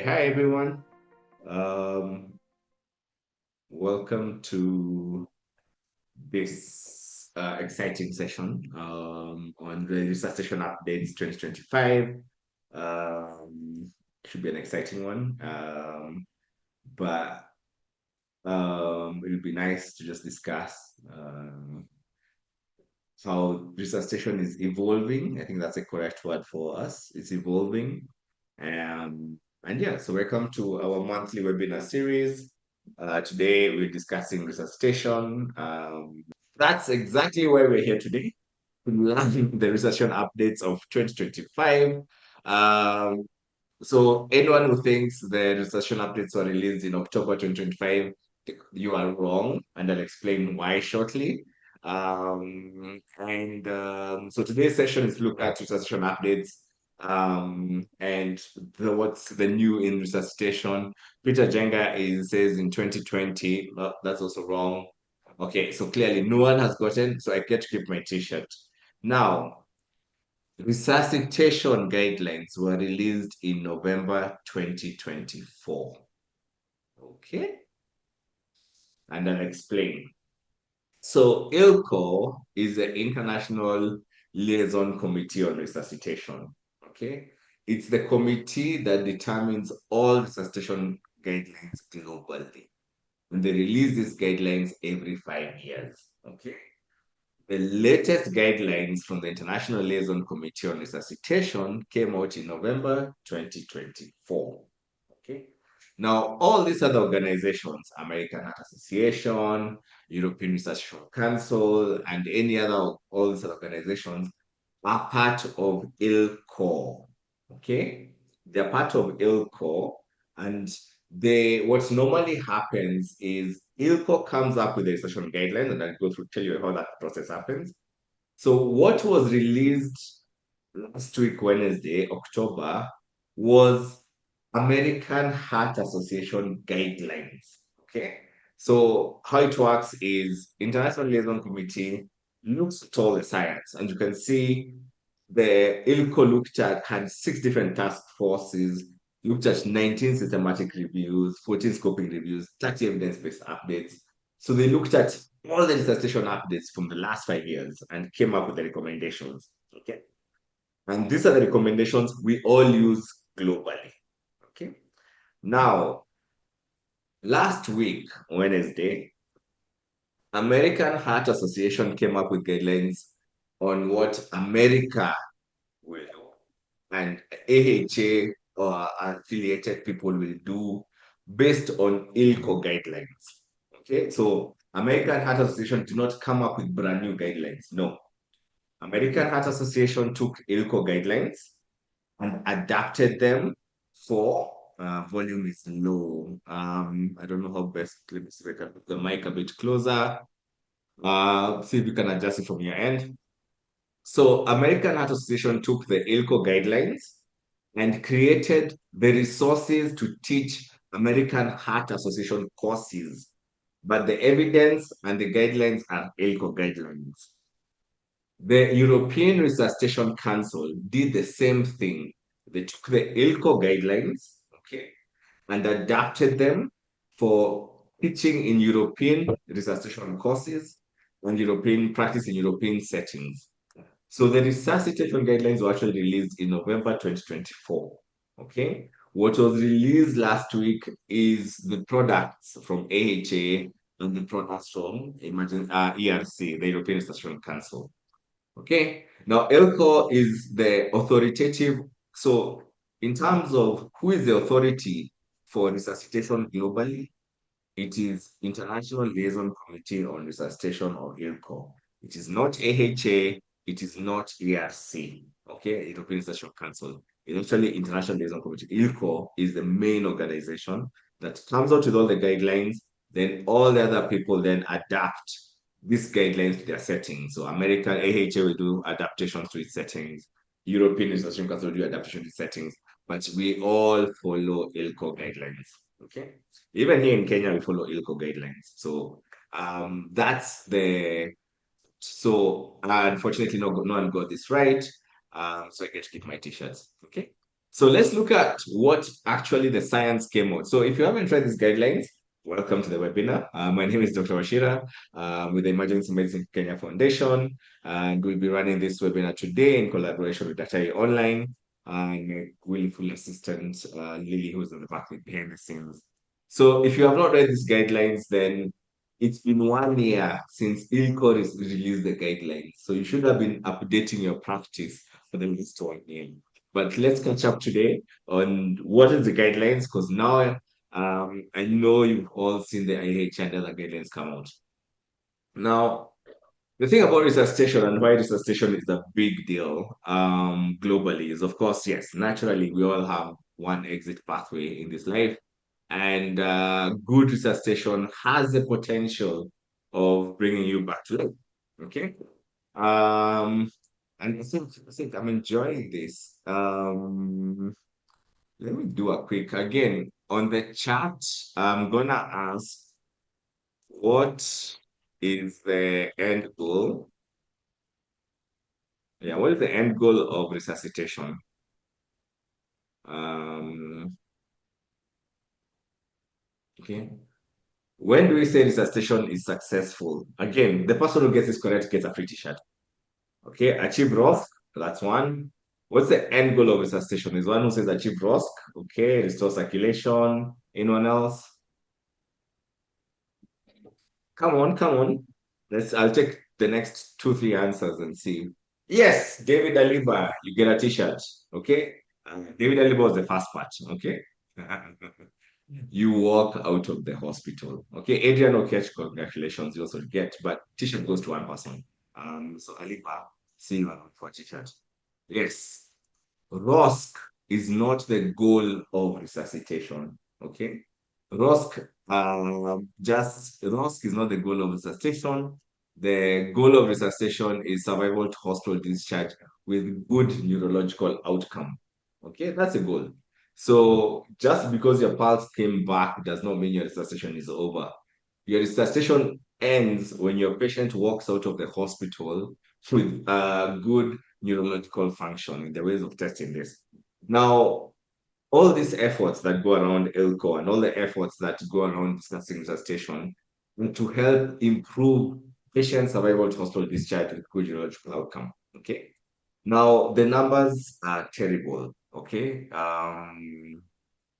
Hi everyone. Um, Welcome to this exciting session on the Resuscitation Updates 2025. Um, Should be an exciting one. But it would be nice to just discuss how resuscitation is evolving. I think that's a correct word for us. It's evolving. And yeah, so welcome to our monthly webinar series. Today we're discussing resuscitation. That's exactly why we're here today, to learn the resuscitation updates of 2025. Um, so anyone who thinks the resuscitation updates were released in October 2025, you are wrong, and I'll explain why shortly. So today's session is to look at resuscitation updates and what's the new in resuscitation. Peter Jenga says in 2020. That's also wrong. Okay, so clearly no one has gotten, so I get to keep my t-shirt. Now, resuscitation guidelines were released in November 2024. Okay, and I'll explain. So ILCO is the International Liaison Committee on Resuscitation. Okay, it's the committee that determines all resuscitation guidelines globally. And they release these guidelines every 5 years. Okay. The latest guidelines from the International Liaison Committee on Resuscitation came out in November 2024. Okay. Now, all these other organizations, American Heart Association, European Resuscitation Council, and any other, all these other organizations are part of ILCO. Okay. They're part of ILCO, and what normally happens is ILCO comes up with a session guidelines, and I'll go through tell you how that process happens. So what was released last week, Wednesday, October, was American Heart Association guidelines. Okay. So how it works is International Liaison Committee looks at all the science, and you can see the ILCO looked at had 6 different task forces, looked at 19 systematic reviews, 14 scoping reviews, 30 evidence-based updates. So they looked at all the resuscitation updates from the last 5 years and came up with the recommendations. Okay. And these are the recommendations we all use globally. Okay. Now, last week, Wednesday, American Heart Association came up with guidelines on what America will do, and AHA or affiliated people will do based on ILCO guidelines. Okay, so American Heart Association did not come up with brand new guidelines. No. American Heart Association took ILCO guidelines and adapted them for volume is low. I don't know how best. Let me see if I can put the mic a bit closer. See if you can adjust it from your end. So American Heart Association took the ILCO guidelines and created the resources to teach American Heart Association courses. But the evidence and the guidelines are ILCO guidelines. The European Resuscitation Council did the same thing. They took the ILCO guidelines, okay, and adapted them for teaching in European resuscitation courses and European practice in European settings. So the resuscitation guidelines were actually released in November 2024. Okay. What was released last week is the products from AHA and the products from ERC, the European Resuscitation Council. Okay. Now, ELCO is the authoritative. So, in terms of who is the authority for resuscitation globally, it is International Liaison Committee on Resuscitation, or ILCO. It is not AHA, it is not ERC, okay, European Resuscitation Council. It's actually International Liaison Committee. ILCO is the main organization that comes out with all the guidelines, then all the other people then adapt these guidelines to their settings. So American AHA will do adaptations to its settings, European Resuscitation Council will do adaptation to its settings, but we all follow ILCO guidelines, okay? Even here in Kenya, we follow ILCO guidelines. So that's the so unfortunately no one got this right. So I get to keep my t-shirts. Okay. So let's look at what actually the science came out. So if you haven't tried these guidelines, welcome to the webinar. My name is Dr. Washira with the Emergency Medicine Kenya Foundation, and we'll be running this webinar today in collaboration with Daktari Online and my willful assistant, Lily, who's in the back behind the scenes. So if you have not read these guidelines, then it's been 1 year since ILCO released the guidelines. So you should have been updating your practice for the last 1 year. But let's catch up today on what is the guidelines, because now I know you've all seen the IH and other guidelines come out. Now, the thing about resuscitation and why resuscitation is a big deal globally is, of course, yes, naturally, we all have one exit pathway in this life. And good resuscitation has the potential of bringing you back to life. Okay. Um, and I think I'm enjoying this. Let me do a quick again on the chat. I'm gonna ask what is the end goal? Yeah, what is the end goal of resuscitation? Um, okay. When do we say resuscitation is successful? Again, the person who gets this correct gets a free t-shirt. Okay, achieve ROSC, that's one. What's the end goal of resuscitation? Is one who says achieve ROSC, okay, restore circulation. Anyone else? Come on, come on. I'll take the next two, three answers and see. Yes, David Aliba, you get a t-shirt. Okay. David Aliba was the first part. Okay. You walk out of the hospital. Okay. Adrian Okech, congratulations, you also get, but t-shirt goes to one person. So Aliba, see you around for a t-shirt. Yes. ROSC is not the goal of resuscitation. Okay. ROSC is not the goal of resuscitation. The goal of resuscitation is survival to hospital discharge with good neurological outcome. Okay, that's a goal. So just because your pulse came back does not mean your resuscitation is over. Your resuscitation ends when your patient walks out of the hospital with good neurological function in the ways of testing this. Now, all these efforts that go around ELCO and all the efforts that go around discussing resuscitation to help improve patient survival to hospital discharge with good neurological outcome. Okay. Now, the numbers are terrible. Okay.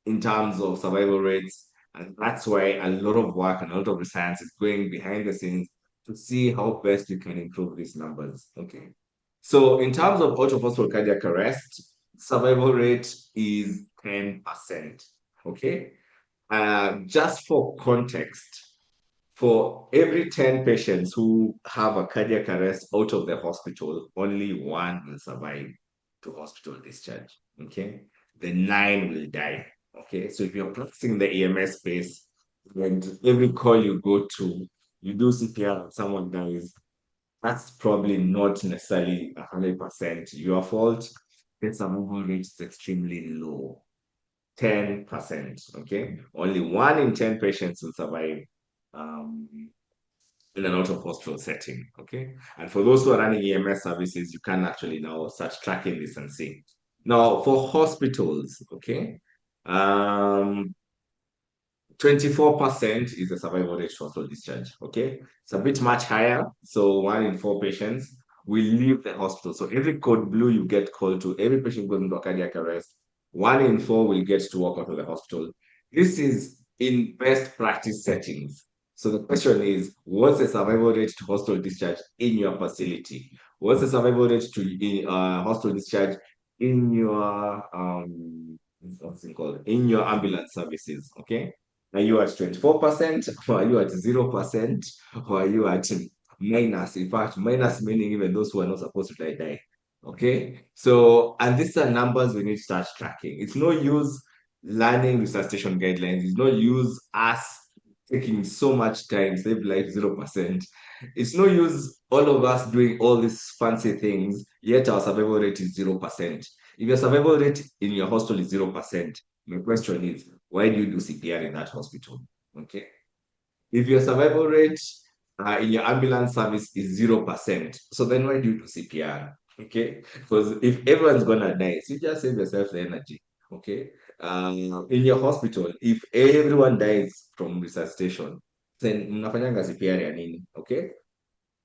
In terms of survival rates. And that's why a lot of work and a lot of research is going behind the scenes to see how best we can improve these numbers. Okay. So in terms of out of hospital cardiac arrest, survival rate is 10%. Okay. Just for context, for every 10 patients who have a cardiac arrest out of the hospital, only one will survive to hospital discharge. Okay. The nine will die. Okay. So if you're practicing in the EMS space and every call you go to, you do CPR and someone dies, that's probably not necessarily 100% your fault. The survival rate is extremely low. 10%. Okay. Only one in 10 patients will survive um, in an out of hospital setting. Okay. And for those who are running EMS services, you can actually now start tracking this and see. Now, for hospitals, okay, 24% is the survival rate to hospital discharge. Okay. It's a bit much higher. So one in four patients will leave the hospital. So every code blue you get called to, every patient goes into a cardiac arrest, one in four will get to walk out of the hospital. This is in best practice settings. So the question is, what's the survival rate to hospital discharge in your facility? What's the survival rate to hospital discharge in your what's it called? In your ambulance services? Okay. Are you at 24%? Or are you at 0%? Or are you at minus? In fact, minus meaning even those who are not supposed to die. Okay. So, and these are numbers we need to start tracking. It's no use learning resuscitation guidelines. It's no use us taking so much time, save life 0%. It's no use all of us doing all these fancy things, yet our survival rate is 0%. If your survival rate in your hospital is 0%, my question is, why do you do CPR in that hospital? Okay. If your survival rate in your ambulance service is 0%, so then why do you do CPR? Okay. Because if everyone's gonna die, so you just save yourself the energy. okay? In your hospital, if everyone dies from resuscitation, then mnafanyanga CPR ya nini, okay?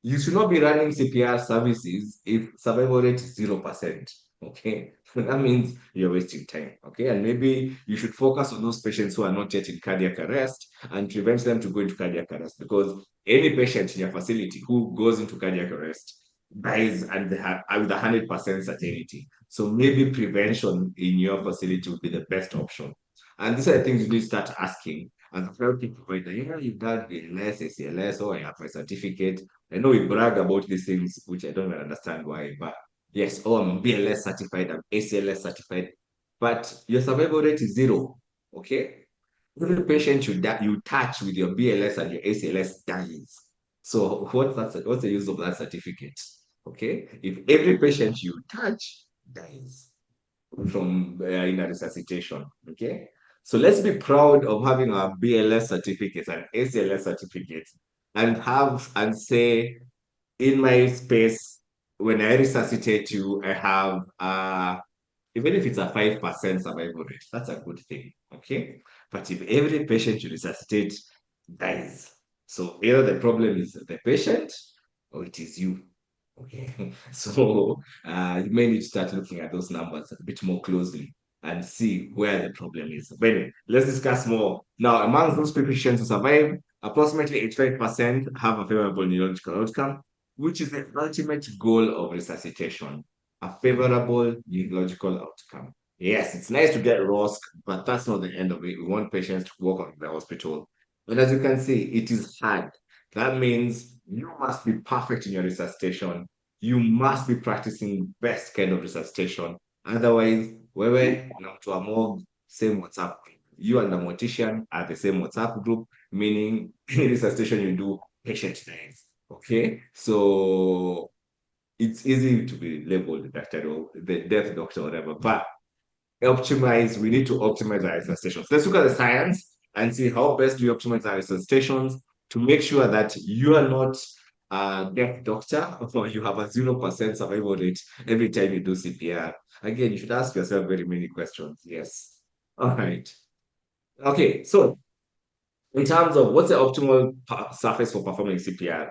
You should not be running CPR services if survival rate is 0%. Okay. That means you're wasting time. Okay. And maybe you should focus on those patients who are not yet in cardiac arrest and prevent them to go into cardiac arrest, because any patient in your facility who goes into cardiac arrest dies and they have with 100% certainty. So maybe prevention in your facility would be the best option. And these are the things you need to start asking as a healthcare provider. You know, you've done BLS, ACLS, or I have my certificate. I know we brag about these things, which I don't even understand why, but yes, oh, I'm BLS certified, I'm ACLS certified, but your survival rate is zero. Okay? Every patient you touch with your BLS and your ACLS dies. So what's the use of that certificate? Okay? If every patient you touch dies from in a resuscitation. Okay. So let's be proud of having our BLS certificates and ACLS certificates and have and say in my space, when I resuscitate you, I have even if it's a 5% survival rate, that's a good thing. Okay. But if every patient you resuscitate dies, so either the problem is the patient or it is you. Okay. So you may need to start looking at those numbers a bit more closely and see where the problem is. But anyway, let's discuss more. Now, among those patients who survive, approximately 85% have a favorable neurological outcome, which is the ultimate goal of resuscitation, a favorable neurological outcome. Yes, it's nice to get ROSC, but that's not the end of it. We want patients to walk out of the hospital. But as you can see, it is hard. That means you must be perfect in your resuscitation. You must be practicing best kind of resuscitation. Otherwise, wewe na mtu wa morgue, same WhatsApp group. You and the mortician are the same WhatsApp group, meaning any resuscitation you do, patient dies. Okay? So it's easy to be labeled the doctor or the death doctor or whatever, but we need to optimize our resuscitations. Let's look at the science and see how best do we optimize our resuscitations to make sure that you are not a death doctor or you have a 0% survival rate every time you do CPR. Again, you should ask yourself very many questions. Yes. All right. Okay, so in terms of what's the optimal surface for performing CPR?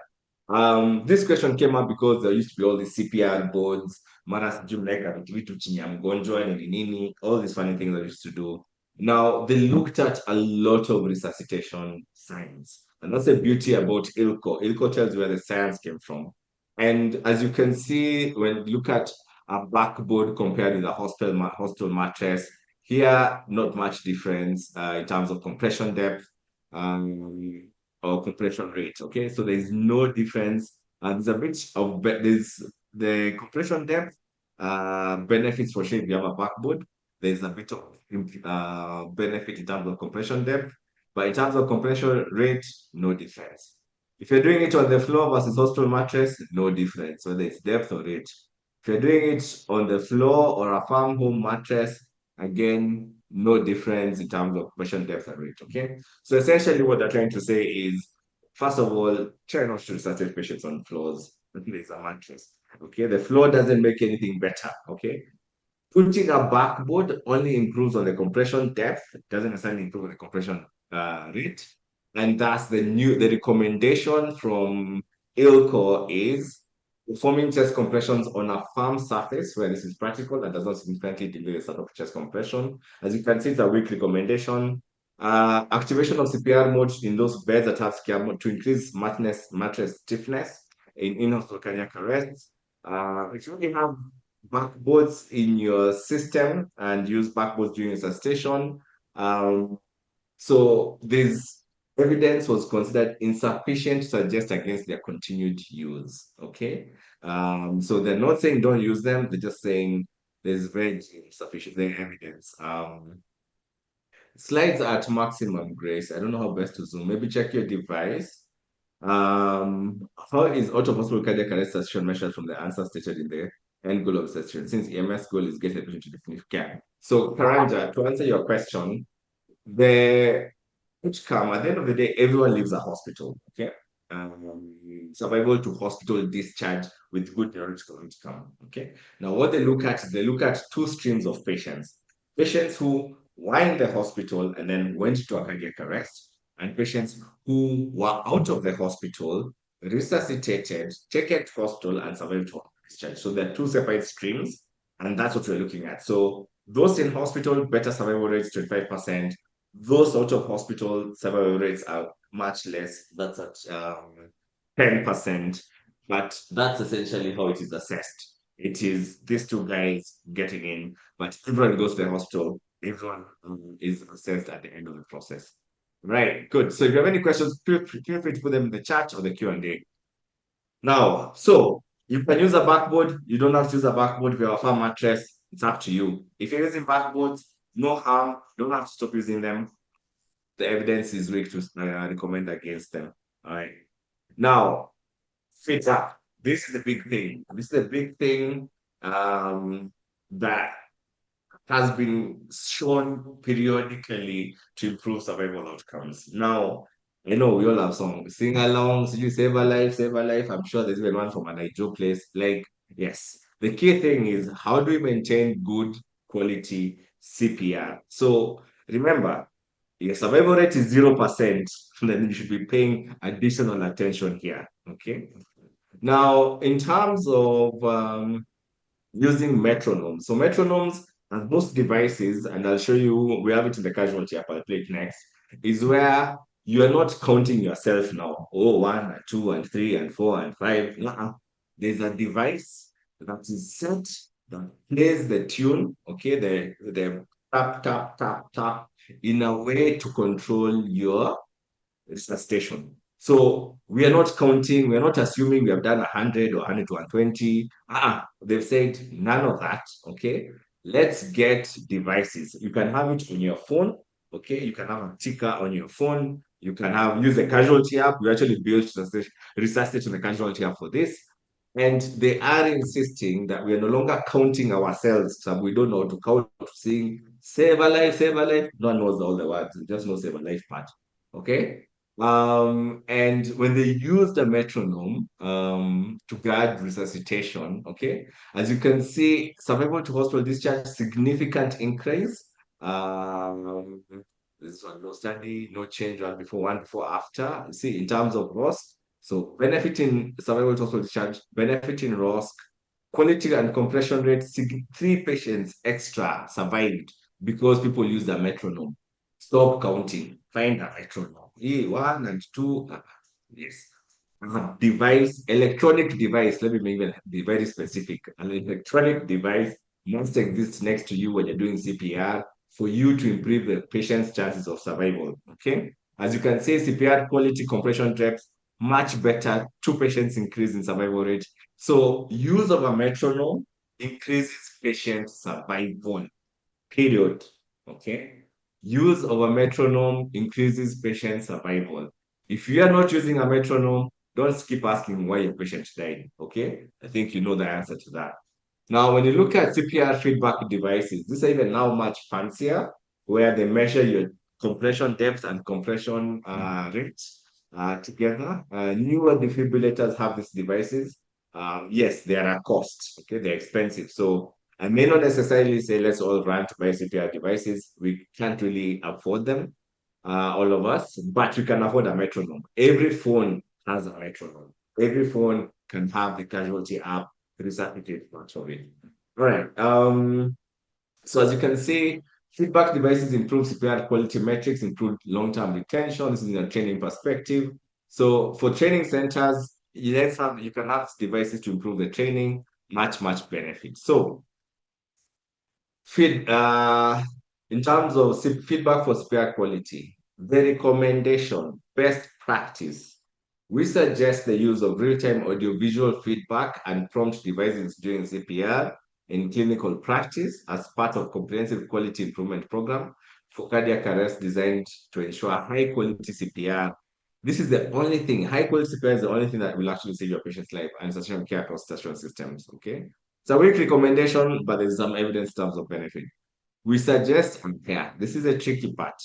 This question came up because there used to be all these CPR boards, mara sijui mnaweka vitu chini ya mgonjwa nini nini, all these funny things they used to do. Now they looked at a lot of resuscitation science, and that's the beauty about ILCO. ILCO tells you where the science came from, and as you can see when you look at a backboard compared with a hospital mattress, here not much difference in terms of compression depth um, or compression rate. Okay, so there's no difference. And there's a bit of there's the compression depth benefits for sure if you have a backboard. There's a bit of benefit in terms of compression depth, but in terms of compression rate, no difference. If you're doing it on the floor versus hospital mattress, no difference, whether it's depth or rate. If you're doing it on the floor or a farm home mattress, again, no difference in terms of compression depth and rate. Okay. So essentially, what they're trying to say is, first of all, try not to resuscitate patients on floors. There's a mattress. Okay, the floor doesn't make anything better. Okay, putting a backboard only improves on the compression depth, doesn't necessarily improve on the compression rate. And that's the recommendation from ILCO is performing chest compressions on a firm surface where this is practical and does not significantly delay the start of chest compression. As you can see, it's a weak recommendation. Activation of CPR mode in those beds that have CPR mode to increase mattress stiffness in hospital cardiac arrest. If you only have backboards in your system and use backboards during resuscitation. So this evidence was considered insufficient to suggest against their continued use. Okay. So they're not saying don't use them, they're just saying there's very insufficient evidence. Slides are at maximum, Grace. I don't know how best to zoom. Maybe check your device. How is out-of-hospital cardiac arrest resuscitation measured from the answer stated in the end goal of resuscitation, since EMS goal is get the patient to definitive care? So, Karanja, to answer your question, the outcome, at the end of the day, everyone leaves a hospital, okay? Survival to hospital discharge with good neurological outcome, okay? Now, what they look at two streams of patients. patients who were in the hospital and then went to a cardiac arrest, and patients who were out of the hospital, resuscitated, taken to hospital, and survived to discharge. So there are two separate streams, and that's what we're looking at. So those in hospital, better survival rates, 25%. Those out of hospital, survival rates are much less. That's at 10%. But that's essentially how it is assessed. It is these two guys getting in, but everyone goes to the hospital. Everyone is assessed at the end of the process. Right, good. So if you have any questions, feel free to put them in the chat or the Q&A. Now, so you can use a backboard. You don't have to use a backboard if you have a firm mattress. It's up to you. If you're using backboards, no harm. You don't have to stop using them. The evidence is weak to recommend against them. All right. Now, fit up. This is the big thing. This is the big thing that has been shown periodically to improve survival outcomes. Now, I know we all have some sing-alongs, you save a life, save a life. I'm sure there's even one from an Ijo place. Like, yes. The key thing is how do we maintain good quality CPR? So remember, your survival rate is 0%, then you should be paying additional attention here. Okay. Now, in terms of using metronomes. So metronomes, as most devices, and I'll show you, we have it in the casualty app, I'll play it next, is where you are not counting yourself now. Oh, one and two and three and four and five. There's a device that is set that plays the tune, okay, the tap, tap, tap, tap, in a way to control your resuscitation. So we are not counting, we're not assuming we have done 100 or 100 to 120. They've said none of that. Okay. Let's get devices. You can have it on your phone. Okay. You can have a ticker on your phone. You can have use the casualty app. We actually built resuscitate on the casualty app for this. And they are insisting that we are no longer counting ourselves. So we don't know to count, saying save a life, save a life. No one knows all the words. We just know save a life part. Okay. And when they use the metronome to guide resuscitation, okay, as you can see, survival to hospital discharge, significant increase. Um, this one, no study, no change, one before, after. See, in terms of ROSC, so benefiting survival to hospital discharge, benefiting ROSC, quality and compression rate, 3 patients extra survived because people use the metronome. Stop counting. Find a metronome. One and two. Yes. Device, electronic device. Let me even be very specific. An electronic device must exist next to you when you're doing CPR for you to improve the patient's chances of survival. Okay. As you can see, CPR quality compression depth much better. 2 patients increase in survival rate. So use of a metronome increases patient survival. Period. Okay. Use of a metronome increases patient survival. If you are not using a metronome, don't keep asking why your patient died. Okay. I think you know the answer to that. Now, when you look at CPR feedback devices, these are even now much fancier, where they measure your compression depth and compression rate together. Newer defibrillators have these devices. Yes, they are a cost. Okay, they're expensive. So I may not necessarily say let's all run to buy CPR devices. We can't really afford them, all of us, but we can afford a metronome. Every phone has a metronome. Every phone can have the casualty app resuscitate part of it. All right. So as you can see, feedback devices improve CPR quality metrics, improve long-term retention. This is in a training perspective. So for training centers, you can have devices to improve the training, much benefit. So Feed, in terms of feedback for spare quality, the recommendation, best practice, we suggest the use of real-time audiovisual feedback and prompt devices during CPR in clinical practice as part of comprehensive quality improvement program for cardiac arrest designed to ensure high-quality CPR. This is the only thing, high-quality CPR is the only thing that will actually save your patient's life and station care across station systems, okay? It's a weak recommendation, but there's some evidence in terms of benefit. We suggest unpack. This is a tricky part.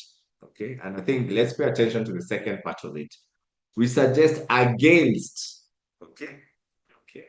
Okay. And I think let's pay attention to the second part of it. We suggest against. Okay. Okay.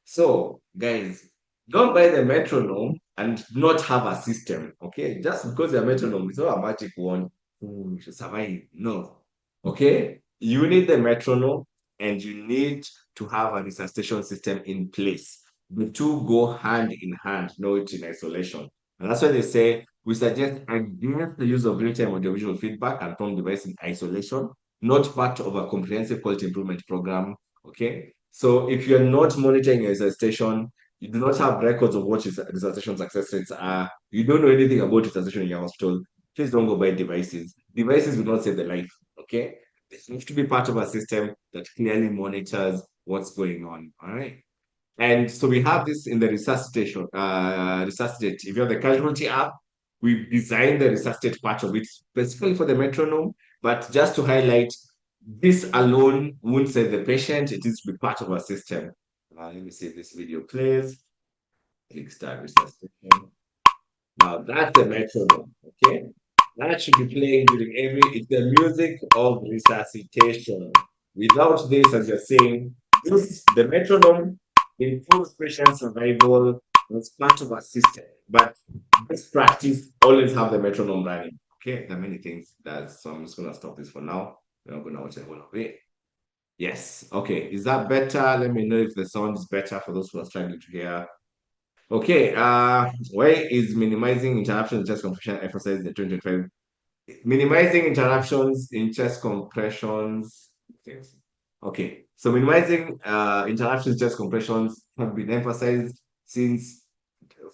So, guys, Don't buy the metronome and not have a system, okay? Just because your metronome is not a magic one, you should survive. No, okay? You need the metronome and you need to have a resuscitation system in place. The two go hand in hand, not in isolation. And that's why they say we suggest against the use of real-time audiovisual feedback and phone device in isolation, not part of a comprehensive quality improvement program. Okay. So if you're not monitoring your resuscitation, you do not have records of what resuscitation success rates are, you don't know anything about resuscitation in your hospital, please don't go buy devices. Devices will not save the life. Okay. They have to be part of a system that clearly monitors what's going on. All right. And so we have this in the resuscitation, resuscitate. If you have the casualty app, we designed the resuscitate part of it specifically for the metronome. But just to highlight, this alone won't save the patient. It is to be part of our system. Let me see if this video plays. Click start resuscitation. Now that's the metronome, okay? That should be playing during it's the music of resuscitation. Without this, as you're saying, the metronome improves patient survival as part of our system. But best practice, always have the metronome running. Okay, there are many things that, so I'm just gonna stop this for now. We're not gonna watch the whole of it. Yes, okay. Is that better? Let me know if the sound is better for those who are struggling to hear. Okay, why is minimizing interruptions in chest compression emphasized in the 2025? Minimizing interruptions in chest compressions. Okay, so minimizing interruptions in chest compressions have been emphasized since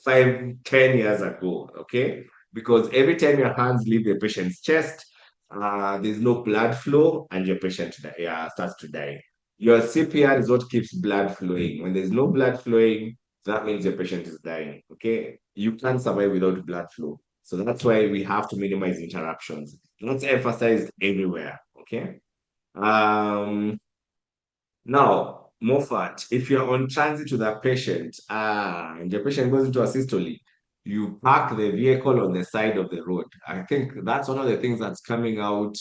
5, 10 years ago. Okay, because every time your hands leave the patient's chest, there's no blood flow, and your patient starts to die. Your CPR is what keeps blood flowing. When there's no blood flowing, that means your patient is dying. Okay, you can't survive without blood flow. So that's why we have to minimize interruptions. That's emphasized everywhere. Okay. Um, Now, Moffat, if you're on transit with a patient, and the patient goes into a systole, you park the vehicle on the side of the road. I think that's one of the things that's coming out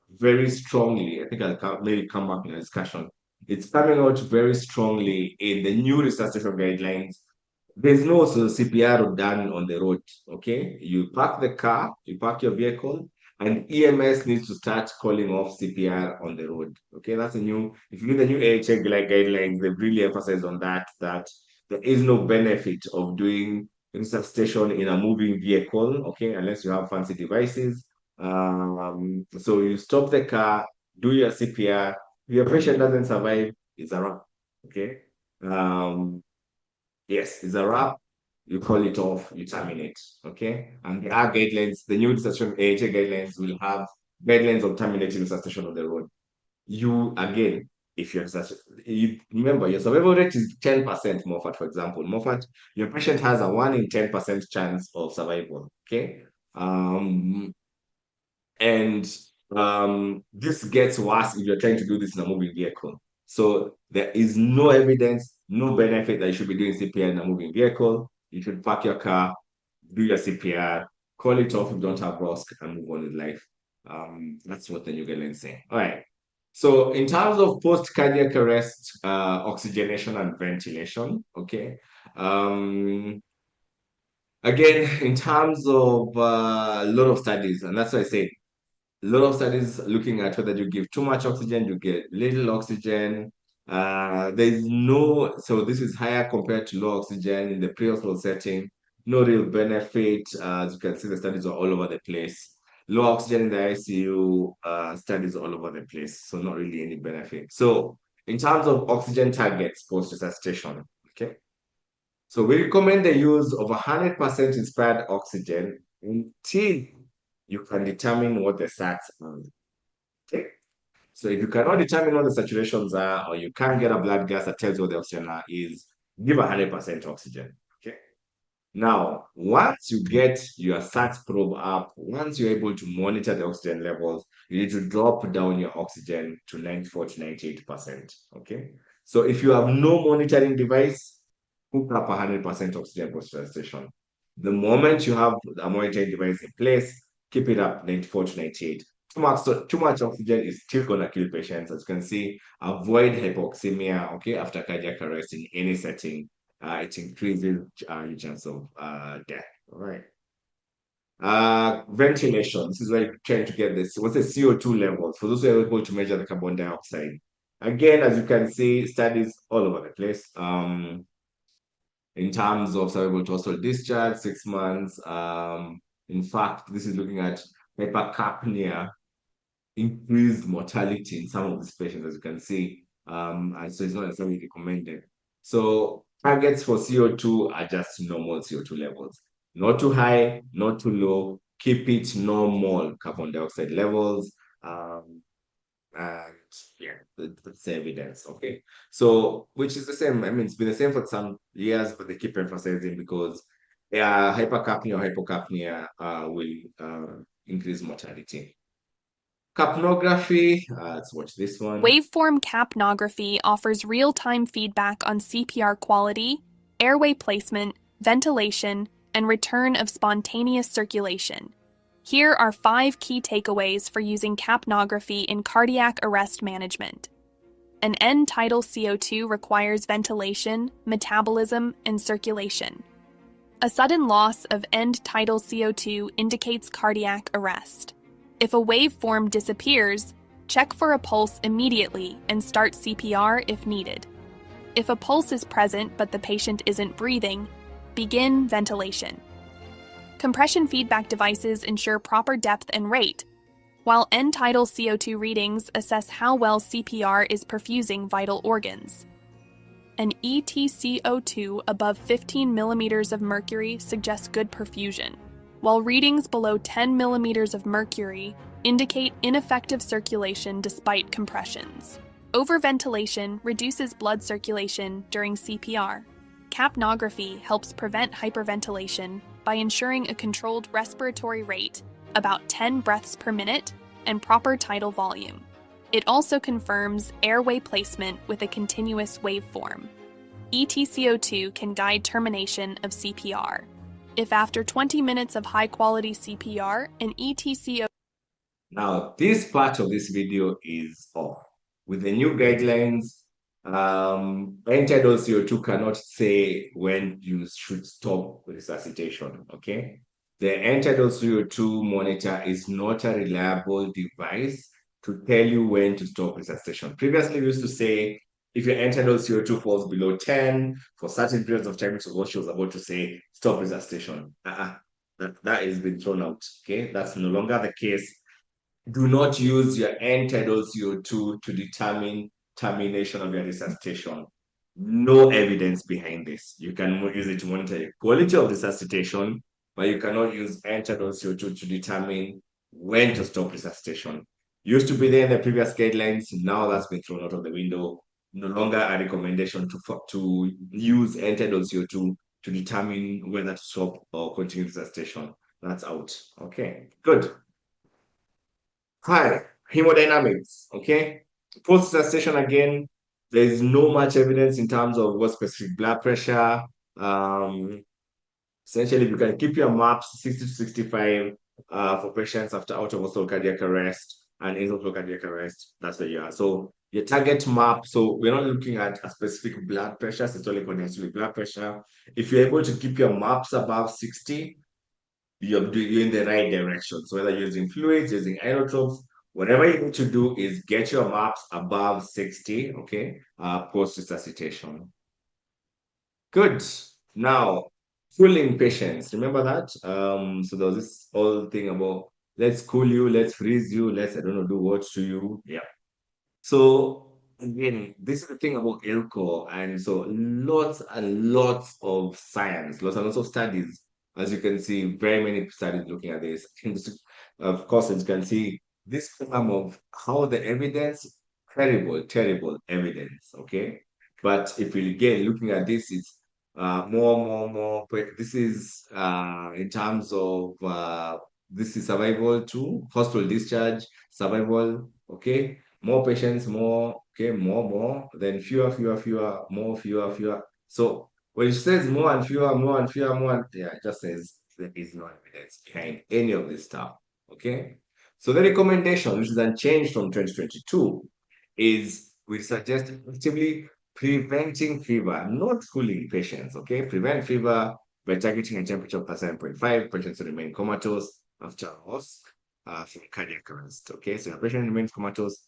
very strongly. I think maybe come back in a discussion. It's coming out very strongly in the new resuscitation guidelines. There's no CPR done on the road. Okay, you park the car, you park your vehicle, and EMS needs to start calling off CPR on the road. Okay, that's a new. If you read the new AHA guidelines, they've really emphasized on that there is no benefit of doing resuscitation in a moving vehicle. Okay, unless you have fancy devices. So you stop the car, do your CPR. If your patient doesn't survive, it's a wrap. Okay. Um, Yes, it's a wrap. You call it off, you terminate. Okay. And there are guidelines. The new resuscitation AHA guidelines will have guidelines of terminating resuscitation on the road. You again, if you're such, you remember your survival rate is 10% Moffat, for example. Moffat, your patient has a 1 in 10% chance of survival. Okay. Um, and this gets worse if you're trying to do this in a moving vehicle. So there is no evidence, no benefit that you should be doing CPR in a moving vehicle. You should park your car, do your CPR, call it off if you don't have ROSC, and move on with life. That's what the new guidelines say. All right. So in terms of post-cardiac arrest, oxygenation and ventilation, okay. Again, in terms of a lot of studies, and that's why I say a lot of studies looking at whether you give too much oxygen, you get little oxygen. There's no, so this is higher compared to low oxygen in the pre-hospital setting. No real benefit. As you can see, the studies are all over the place. Low oxygen in the ICU, studies all over the place. So not really any benefit. So in terms of oxygen targets post-resuscitation, okay. So we recommend the use of 100% inspired oxygen until you can determine what the SATs are. Okay. So if you cannot determine what the saturations are, or you can't get a blood gas that tells you what the oxygen are, is give 100% oxygen. Okay. Now, once you get your SAT probe up, once you're able to monitor the oxygen levels, you need to drop down your oxygen to 94 to 98%. Okay. So if you have no monitoring device, hook up 100% oxygen concentration. The moment you have a monitoring device in place, keep it up 94 to 98. Too much oxygen is still going to kill patients. As you can see, avoid hypoxemia, okay, after cardiac arrest in any setting. it increases your chance of death. All right. Ventilation. This is where you're trying to get this. What's the CO2 levels for those who are able to measure the carbon dioxide? Again, as you can see, studies all over the place. In terms of cerebral total discharge, 6 months. In fact, this is looking at hypercapnia, increased mortality in some of these patients, as you can see. And so it's not necessarily recommended. So targets for CO2 are just normal CO2 levels. Not too high, not too low. Keep it normal carbon dioxide levels. Um, and yeah, that's the evidence. Okay. So, which is the same. I mean, it's been the same for some years, but they keep emphasizing because hypercapnia or hypocapnia will increase mortality. Capnography, let's watch this one. Waveform capnography offers real-time feedback on CPR quality, airway placement, ventilation, and return of spontaneous circulation. Here are 5 key takeaways for using capnography in cardiac arrest management. An end-tidal CO2 requires ventilation, metabolism, and circulation. A sudden loss of end-tidal CO2 indicates cardiac arrest. If a waveform disappears, check for a pulse immediately and start CPR if needed. If a pulse is present but the patient isn't breathing, begin ventilation. Compression feedback devices ensure proper depth and rate, while end-tidal CO2 readings assess how well CPR is perfusing vital organs. An EtCO2 above 15 millimeters of mercury suggests good perfusion, while readings below 10 millimeters of mercury indicate ineffective circulation despite compressions. Overventilation reduces blood circulation during CPR. Capnography helps prevent hyperventilation by ensuring a controlled respiratory rate, about 10 breaths per minute, and proper tidal volume. It also confirms airway placement with a continuous waveform. EtCO2 can guide termination of CPR. If after 20 minutes of high-quality CPR, an EtCO2. Now, this part of this video is off. With the new guidelines, end-tidal CO2 cannot say when you should stop resuscitation, okay? The end-tidal CO2 monitor is not a reliable device to tell you when to stop resuscitation. Previously, we used to say if your end-tidal CO2 falls below 10 for certain periods of time, which is what she was about to say, stop resuscitation. That has been thrown out, okay? That's no longer the case. Do not use your end-tidal CO2 to determine termination of your resuscitation. No evidence behind this. You can use it to monitor the quality of resuscitation, but you cannot use end-tidal CO2 to determine when to stop resuscitation. Used to be there in the previous guidelines. Now that's been thrown out of the window. No longer a recommendation to use end-tidal CO2 to determine whether to stop or continue resuscitation. That's out. Okay, good. Hi, hemodynamics. Okay. Post-resuscitation again, there is no much evidence in terms of what specific blood pressure. Um, Essentially, if you can keep your maps 60 to 65 for patients after out of hospital cardiac arrest and in hospital cardiac arrest, that's where you are. So your target map, so we're not looking at a specific blood pressure, systolic or diastolic blood pressure. If you're able to keep your maps above 60, you're in the right direction. So whether you're using fluids, using inotropes, whatever you need to do is get your maps above 60, okay, post-resuscitation. Good. Now, cooling patients, remember that? So there was this whole thing about let's cool you, let's freeze you, let's, I don't know, do what to you. Yeah. So again, this is the thing about alcohol, and so lots and lots of science, lots and lots of studies. As you can see, very many studies looking at this. Of course, as you can see, this problem of how the evidence, terrible, terrible evidence. Okay, but if we again looking at this, it's more. But this is in terms of this is survival to hospital discharge, survival. Okay, more patients, more, okay, more, then fewer, more, fewer. So when it says more and fewer, yeah, it just says there is no evidence behind any of this stuff. Okay. So the recommendation, which is unchanged from 2022, is we suggest actively preventing fever, not cooling patients, okay? Prevent fever by targeting a temperature of 37.5. Patients to remain comatose after loss from cardiac arrest, okay? So your patient remains comatose,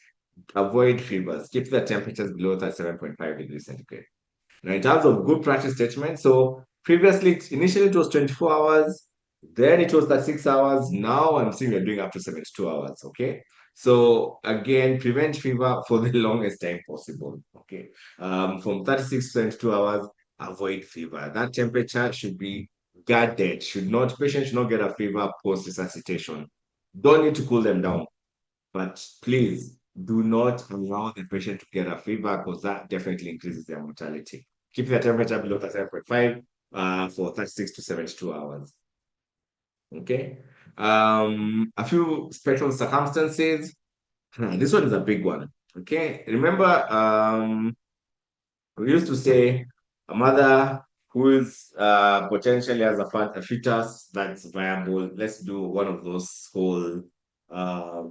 avoid fevers, keep the temperatures below 37.5 degrees centigrade. Now, in terms of good practice statement, so previously, initially it was 24 hours, then it was 36 hours. Now I'm seeing we're doing up to 72 hours. Okay. So again, prevent fever for the longest time possible. Okay. From 36 to 72 hours, avoid fever. That temperature should be guarded, patients should not get a fever post resuscitation. Don't need to cool them down. But please do not allow the patient to get a fever because that definitely increases their mortality. Keep their temperature below 37.5 for 36 to 72 hours. Okay. A few special circumstances. This one is a big one. Okay. Remember, we used to say a mother who is potentially has a fetus that's viable. Let's do one of those whole uh,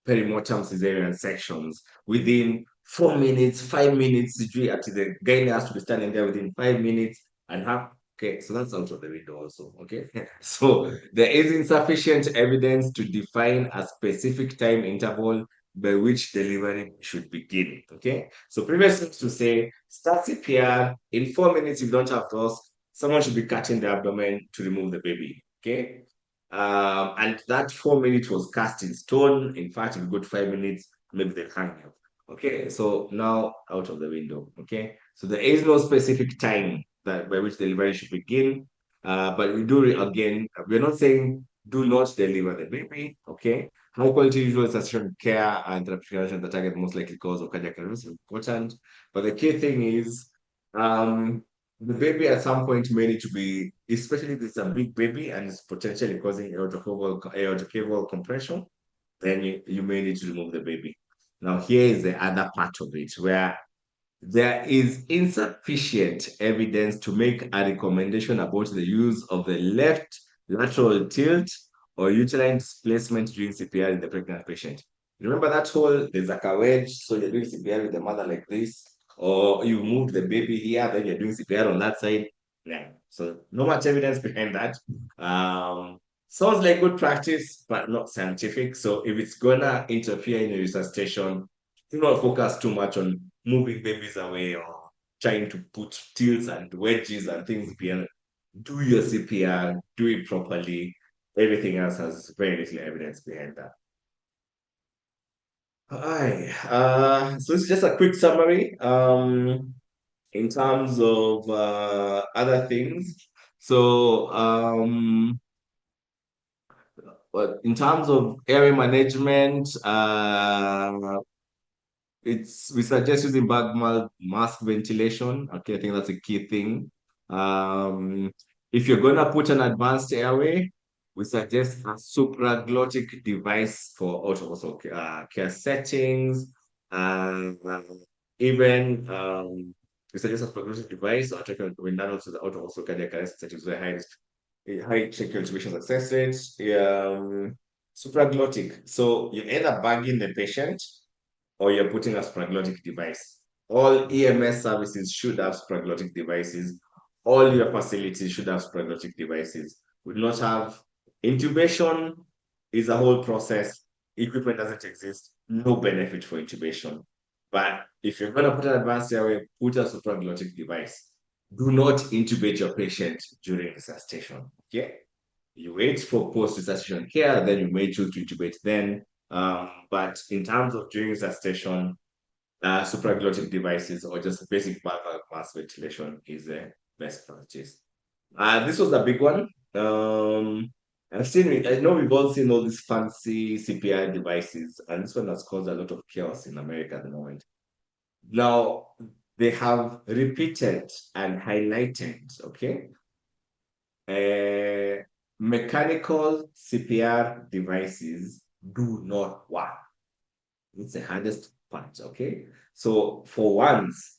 perimortem cesarean sections within 4 minutes, 5 minutes. Until the guy has to be standing there within 5 minutes and have. Okay, so that's out of the window also. Okay, so there is insufficient evidence to define a specific time interval by which delivery should begin. Okay, so previously to say start CPR in 4 minutes. If you don't have those, someone should be cutting the abdomen to remove the baby. Okay, and that 4 minutes was cast in stone. In fact, if you go to 5 minutes, maybe they'll hang you. Okay, so now out of the window. Okay, so there is no specific time that by which delivery should begin. But we do again, we're not saying do not deliver the baby. Okay, high quality usual resuscitation care and therapeutic the target most likely cause of cardiac arrest is important. But the key thing is, the baby at some point may need to be, especially if it's a big baby and it's potentially causing aortic valve compression, then you may need to remove the baby. Now, here is the other part of it where there is insufficient evidence to make a recommendation about the use of the left lateral tilt or uterine displacement during CPR in the pregnant patient. Remember that whole, there's like a wedge, so you're doing CPR with the mother like this, or you move the baby here, then you're doing CPR on that side. Yeah. So not much evidence behind that. Sounds like good practice, but not scientific. So if it's gonna interfere in your resuscitation, do not focus too much on moving babies away or trying to put tilts and wedges and things behind. Do your CPR, do it properly. Everything else has very little evidence behind that. Aye. So it's just a quick summary. In terms of other things. So but in terms of area management, we suggest using mask ventilation. Okay, I think that's a key thing. If you're gonna put an advanced airway, we suggest a supraglottic device for also care settings. And even we suggest a supraglottic device or when done also the also cardiac arrest settings where high tracheal intubation success rates. Supraglottic. So you end up bagging the patient or you're putting a supraglottic device. All EMS services should have supraglottic devices. All your facilities should have supraglottic devices. We do not have intubation is a whole process. Equipment doesn't exist. No benefit for intubation. But if you're going to put an advanced airway, put a supraglottic device. Do not intubate your patient during resuscitation. Okay? You wait for post-resuscitation care, then you may choose to intubate then. But in terms of during resuscitation, supraglottic devices or just basic valvular mass ventilation is the best practice. This was a big one. I know we've all seen all these fancy CPI devices, and this one has caused a lot of chaos in America at the moment. Now, they have repeated and highlighted, okay, mechanical CPR devices do not work. It's the hardest part, okay? So for once,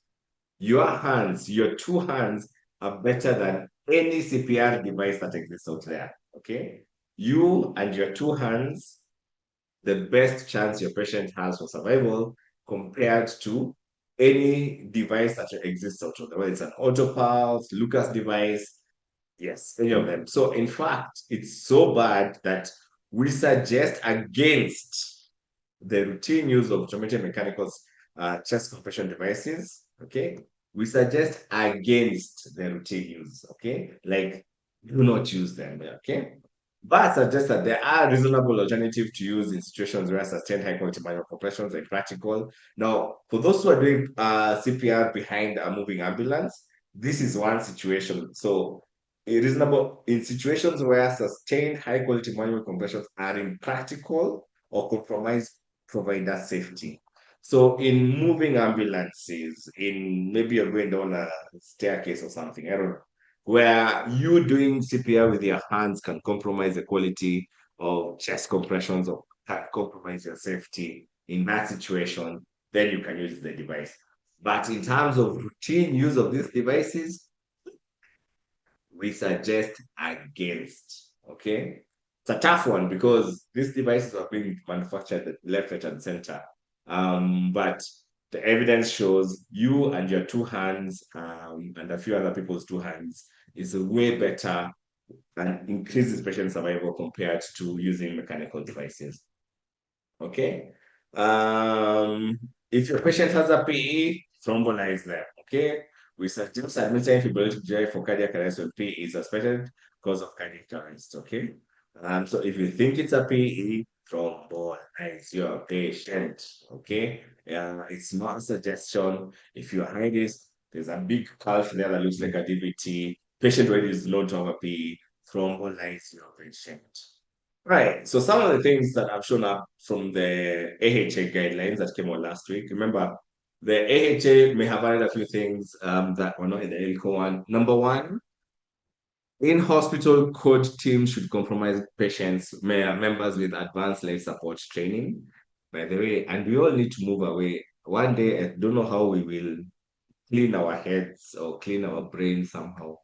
your two hands are better than any CPR device that exists out there, okay? You and your two hands, the best chance your patient has for survival compared to any device that exists out there, whether it's an autopulse, Lucas device, yes, any of them. So in fact, it's so bad that we suggest against the routine use of automated mechanical chest compression devices. Okay, we suggest against the routine use. Okay, like do not use them. Okay, but suggest that there are reasonable alternatives to use in situations where sustained high quality manual compressions are practical. Now, for those who are doing CPR behind a moving ambulance, this is one situation. So reasonable in situations where sustained high quality manual compressions are impractical or compromise provider safety. So in moving ambulances, in maybe you're going down a staircase or something, I don't know, where you doing CPR with your hands can compromise the quality of chest compressions or can compromise your safety in that situation, then you can use the device. But in terms of routine use of these devices, we suggest against. Okay. It's a tough one because these devices are being manufactured left, right, and center. But the evidence shows you and your two hands and a few other people's two hands is way better and increases patient survival compared to using mechanical devices. Okay. Um, if your patient has a PE, thrombolize them. Okay. We suggest admitting fibrillation GI for cardiac arrest when PE is suspected because of cardiac arrest. Okay. So if you think it's a PE, thrombolize your patient. Okay. It's not a suggestion. If you hide this, there's a big calf there that looks like a DVT. Patient already is known to have a PE. Thrombolize your patient. Right. So some of the things that I've shown up from the AHA guidelines that came out last week. Remember, the AHA may have added a few things that were not in the ELCO one. Number one, in-hospital code teams should compromise patients, members with advanced life support training. By the way, and we all need to move away. One day, I don't know how we will clean our heads or clean our brains somehow.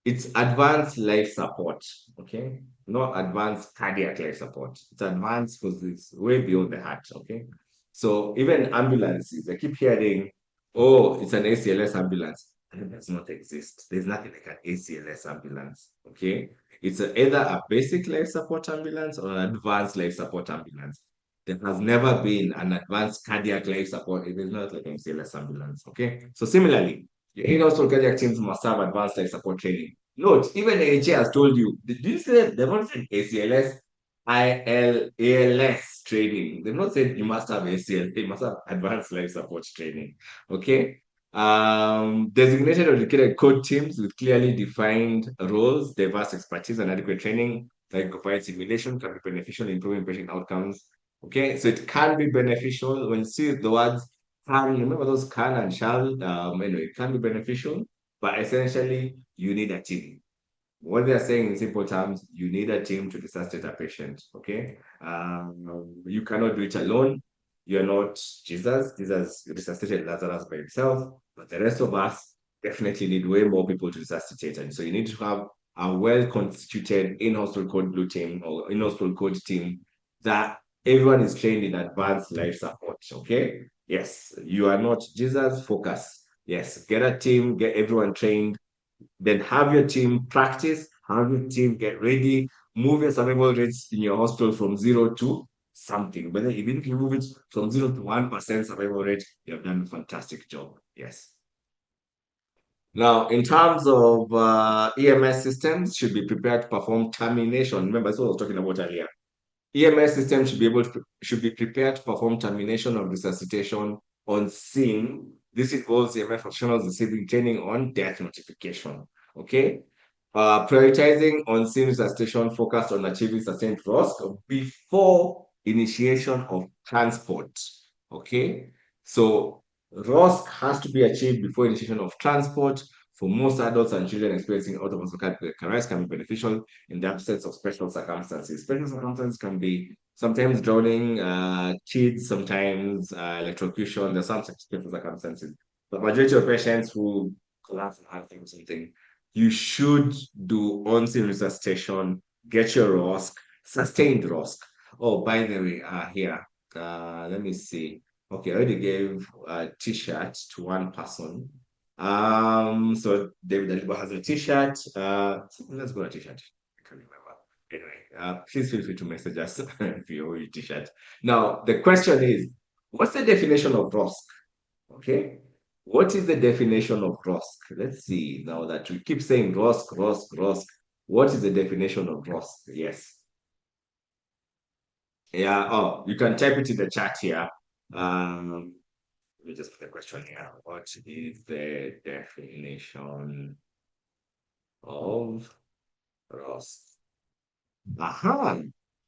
It's advanced life support, okay? Not advanced cardiac life support. It's advanced because it's way beyond the heart, okay? So even ambulances, I keep hearing, oh, it's an ACLS ambulance. And it does not exist. There's nothing like an ACLS ambulance, okay? It's either a basic life support ambulance or an advanced life support ambulance. There has never been an advanced cardiac life support. It is not like an ACLS ambulance, okay? So similarly, your in-hospital cardiac teams must have advanced life support training. Note, even the AHA has told you, did you say they've not said ACLS, ALS training? They've not said you must have ACL, you must have advanced life support training. Okay. Designated or dedicated code teams with clearly defined roles, diverse expertise, and adequate training, like provide simulation, can be beneficial in improving patient outcomes. Okay, so it can be beneficial when you see the words can, remember those can and shall, anyway, it can be beneficial, but essentially you need a team. What they're saying in simple terms, you need a team to resuscitate a patient. Okay. You cannot do it alone. You're not Jesus. Jesus resuscitated Lazarus by himself, but the rest of us definitely need way more people to resuscitate. And so you need to have a well-constituted in-hospital code blue team or in-hospital code team that everyone is trained in advanced life support. Okay. Yes, you are not Jesus. Focus. Yes, get a team, get everyone trained, then have your team practice, have your team get ready, move your survival rates in your hospital from 0 to something. But even if you move it from 0 to 1% survival rate, you have done a fantastic job. Yes. Now, in terms of EMS systems, should be prepared to perform termination. Remember, that's what I was talking about earlier. EMS system should be prepared to perform termination of resuscitation on scene. This involves EMS professionals receiving training on death notification. Okay. Prioritizing on scene resuscitation focused on achieving sustained risk before initiation of transport. Okay. So ROSC has to be achieved before initiation of transport. For most adults and children experiencing automatic cardiac arrest can be beneficial in the absence of special circumstances. Special circumstances can be sometimes drowning, kids, sometimes electrocution. There's some special circumstances. But majority of patients who collapse and have things, something, you should do on-scene resuscitation, get your ROSC, sustained ROSC. Oh, by the way, here, let me see. Okay, I already gave a t-shirt to one person. So David Aliba has a t-shirt. Let's go to t-shirt. I can't remember. Anyway, please feel free to message us if you owe your t-shirt. Now, the question is, what's the definition of ROSC? Okay. What is the definition of ROSC? Let's see. Now that we keep saying ROSC, ROSC, ROSC, what is the definition of ROSC? Yes. Yeah. Oh, you can type it in the chat here. Let me just put the question here. What is the definition of ROSC? Aha.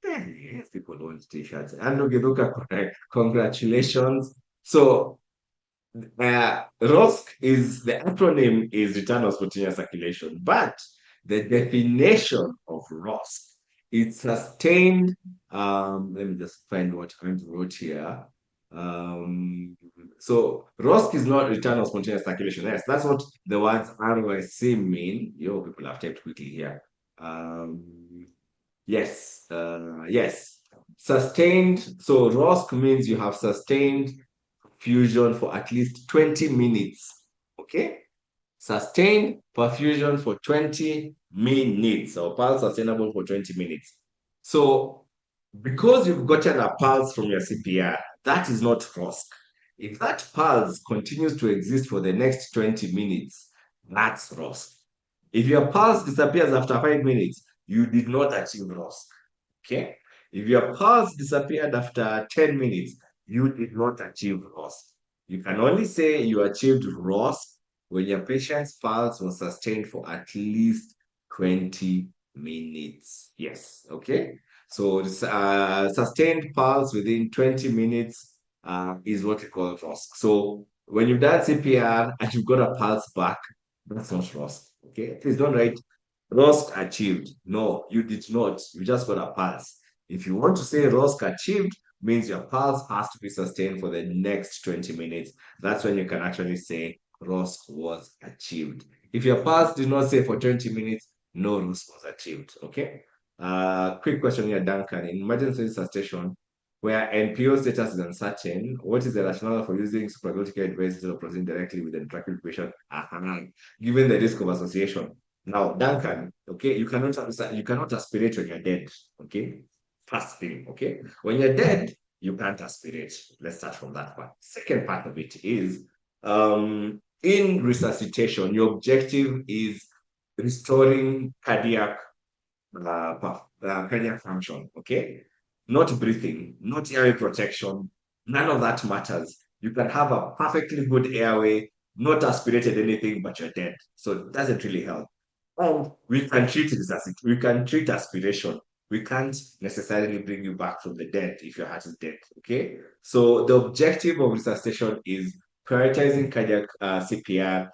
Yes, people want t-shirts. And okay, look at correct. Congratulations. So ROSC is the acronym is return of spontaneous circulation, but the definition of ROSC is sustained. Let me just find what I wrote here. So ROSC is not return of spontaneous circulation. Yes, that's what the words ROSC mean. Yo, people have typed quickly here. Yes. Sustained. So ROSC means you have sustained fusion for at least 20 minutes. Okay? Sustained perfusion for 20 minutes or pulse sustainable for 20 minutes. So, because you've gotten a pulse from your CPR, that is not ROSC. If that pulse continues to exist for the next 20 minutes, that's ROSC. If your pulse disappears after 5 minutes, you did not achieve ROSC. Okay? If your pulse disappeared after 10 minutes, you did not achieve ROSC. You can only say you achieved ROSC when your patient's pulse was sustained for at least 20 minutes. Yes, okay? So sustained pulse within 20 minutes is what we call ROSC. So when you've done CPR and you've got a pulse back, that's not ROSC. Okay? Please don't write ROSC achieved. No, you did not. You just got a pulse. If you want to say ROSC achieved, means your pulse has to be sustained for the next 20 minutes. That's when you can actually say ROSC was achieved. If your pulse did not say for 20 minutes, no ROSC was achieved. Okay. Quick question here, Duncan. In emergency resuscitation, where NPO status is uncertain, what is the rationale for using supraglottic air devices or proceeding directly with the tracheal patient? Given the risk of association. Now, Duncan, okay, you cannot aspirate when you're dead. Okay. First thing, okay? When you're dead, you can't aspirate. Let's start from that part. Second part of it is in resuscitation, your objective is restoring cardiac function, okay? Not breathing, not airway protection. None of that matters. You can have a perfectly good airway, not aspirated anything, but you're dead. So it doesn't really help. And we can treat aspiration. We can't necessarily bring you back from the dead if your heart is dead. Okay. So the objective of resuscitation is prioritizing cardiac CPR.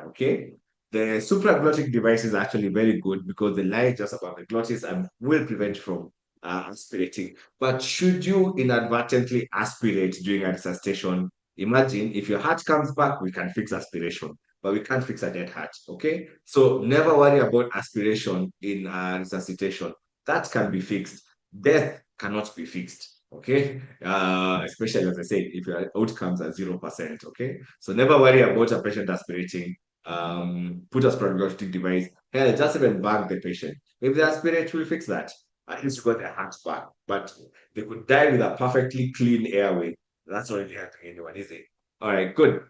Okay. The supraglottic device is actually very good because the lie just above the glottis and will prevent from aspirating. But should you inadvertently aspirate during a resuscitation, imagine if your heart comes back, we can fix aspiration, but we can't fix a dead heart. Okay. So never worry about aspiration in resuscitation. That can be fixed. Death cannot be fixed. Okay. Especially as I said, if your outcomes are 0%. Okay. So never worry about a patient aspirating. Put a spondylotic device. Hell, just even bag the patient. If they aspirate, we'll fix that. At least you got their heart back. But they could die with a perfectly clean airway. That's not really helping anyone, is it? All right, good.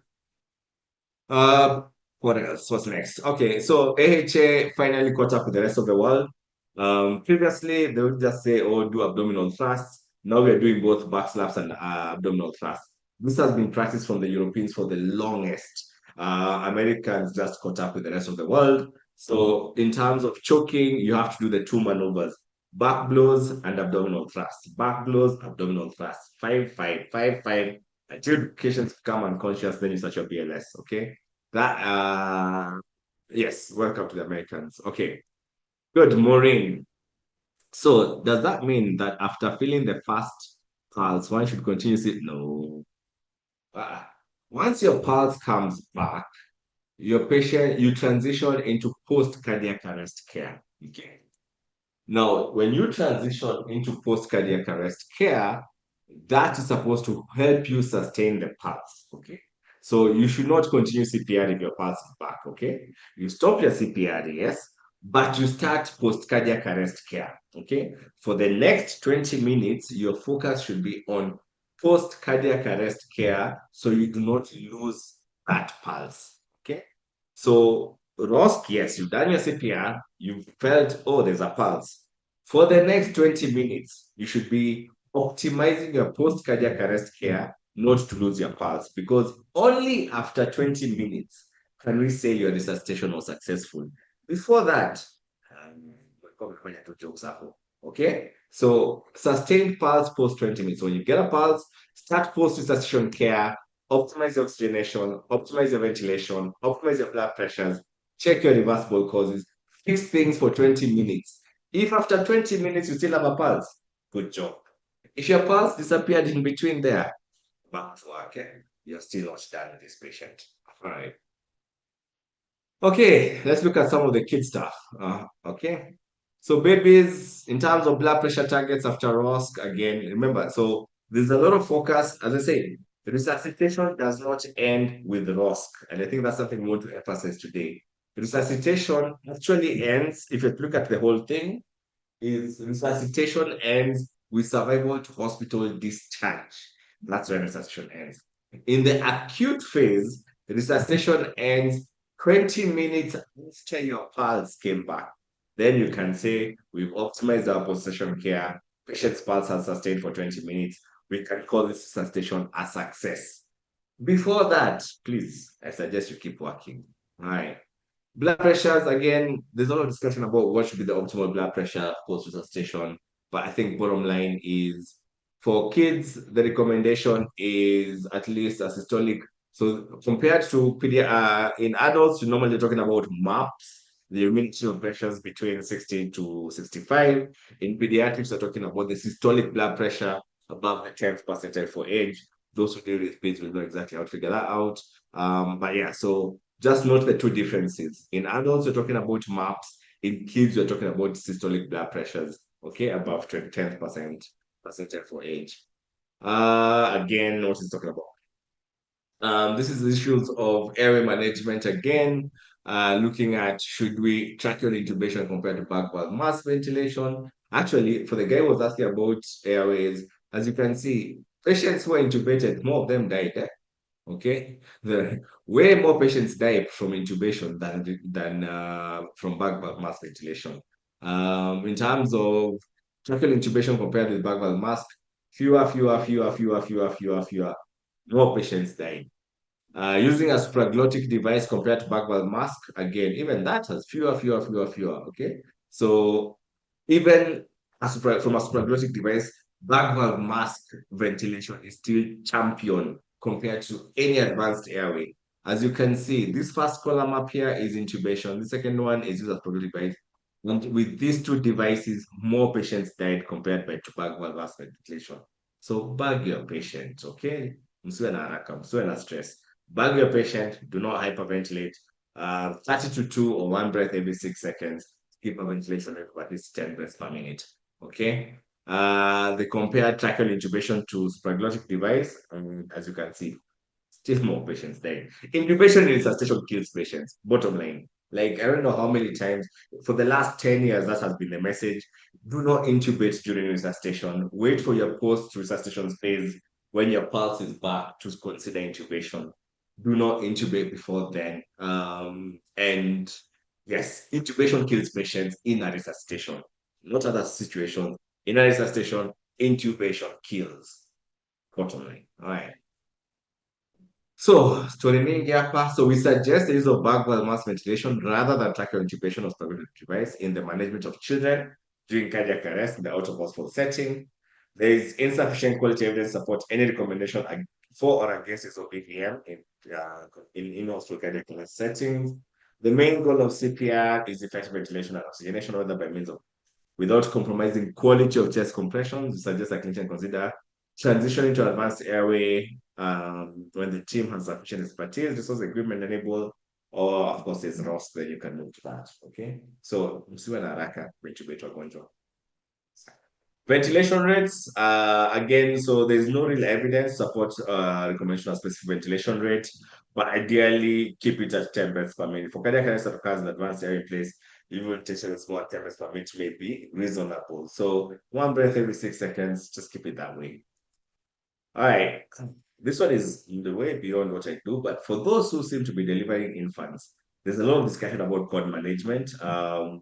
Uh, what else? What's next? Okay, so AHA finally caught up with the rest of the world. Previously, they would just say, oh, do abdominal thrusts. Now we're doing both back slaps and abdominal thrusts. This has been practiced from the Europeans for the longest. Americans just caught up with the rest of the world. So in terms of choking, you have to do the two maneuvers, back blows and abdominal thrusts. Back blows, abdominal thrusts. 5, 5, 5, 5 until patients become unconscious, then you start your BLS. Okay. That yes, welcome to the Americans. Okay, good, Maureen. So does that mean that after feeling the first pulse, one should continue to no? Uh, Once your pulse comes back, your patient you transition into post cardiac arrest care. Okay. Now, when you transition into post cardiac arrest care, that is supposed to help you sustain the pulse. Okay. So you should not continue CPR if your pulse is back. Okay. You stop your CPR, yes, but you start post cardiac arrest care. Okay. For the next 20 minutes, your focus should be on post cardiac arrest care so you do not lose that pulse. Okay. So, Rosk, yes, you've done your CPR, you've felt, oh, there's a pulse. For the next 20 minutes, you should be optimizing your post cardiac arrest care not to lose your pulse because only after 20 minutes can we say your resuscitation was successful. Before that, umekuwa tu jokes hapo. Okay, so sustained pulse post 20 minutes. When you get a pulse, start post resuscitation care, optimize your oxygenation, optimize your ventilation, optimize your blood pressures, check your reversible causes, fix things for 20 minutes. If after 20 minutes you still have a pulse, good job. If your pulse disappeared in between there, back to work, you're still not done with this patient. All right. Okay, let's look at some of the kid stuff. Okay. So babies, in terms of blood pressure targets after ROSC, again, remember, so there's a lot of focus. As I say, resuscitation does not end with ROSC. And I think that's something we want to emphasize today. Resuscitation actually ends, if you look at the whole thing, is resuscitation ends with survival to hospital discharge. That's when resuscitation ends. In the acute phase, resuscitation ends 20 minutes after your pulse came back. Then you can say, we've optimized our post-session care. Patient's pulse has sustained for 20 minutes. We can call this resuscitation a success. Before that, please, I suggest you keep working. All right. Blood pressures, again, there's a lot of discussion about what should be the optimal blood pressure post resuscitation. But I think bottom line is for kids, the recommendation is at least a systolic. So compared to in adults, you're normally talking about MAPS, the humidity of pressures between 60 to 65. In pediatrics, we're talking about the systolic blood pressure above the 10th percentile for age. Those who deal with kids will know exactly how to figure that out. But yeah, so just note the two differences. In adults, we're talking about MAPS. In kids, we're talking about systolic blood pressures, okay, above 10th percentile for age. Again, what is talking about? This is issues of airway management again, looking at should we tracheal intubation compared to back valve mask ventilation. Actually, for the guy who was asking about airways, as you can see, patients who are intubated, more of them died. Okay, the way more patients die from intubation than from back valve mask ventilation. In terms of tracheal intubation compared with back valve mask, fewer. More patients die. Using a supraglottic device compared to back valve mask, again, even that has fewer. Okay, so even from a supraglottic device, back valve mask ventilation is still champion compared to any advanced airway. As you can see, this first column up here is intubation. The second one is use of supraglottic device. And with these two devices, more patients died compared to back valve mask ventilation. So bag your patient, okay? Msiwe na haraka, msiwe na stress. Bag your patient, do not hyperventilate. 30 to 2 or one breath every 6 seconds. Keep a ventilation rate of at least 10 breaths per minute. Okay. They compare tracheal intubation to supraglottic device, and as you can see, still more patients dying. Intubation in resuscitation kills patients. Bottom line. Like I don't know how many times for the last 10 years that has been the message. Do not intubate during resuscitation. Wait for your post-resuscitation phase when your pulse is back to consider intubation. Do not intubate before then. And yes, intubation kills patients in a resuscitation, not other situations. In a resuscitation, intubation kills. Bottom line. All right. So, story mingi hapa. So we suggest the use of bag valve mask ventilation rather than tracheal intubation of stability device in the management of children during cardiac arrest in the out of hospital setting. There is insufficient quality evidence to support any recommendation for or against use of BVM in hospital cardiac arrest settings. The main goal of CPR is effective ventilation and oxygenation, whether by means of without compromising quality of chest compressions. We suggest that clinician consider transitioning to advanced airway when the team has sufficient expertise, resource agreement enable, or of course there's ROS, then you can move to that. Okay, so msiwe na haraka kuintubate wagonjwa. Ventilation rates, again, so there's no real evidence support recommendation of specific ventilation rate, but ideally keep it at 10 breaths per minute. For cardiac arrest that occurs in advanced air in place, even ventilation is more than 10 breaths per minute may be reasonable. So one breath every 6 seconds, just keep it that way. All right. This one is in the way beyond what I do, but for those who seem to be delivering infants, there's a lot of discussion about cord management. And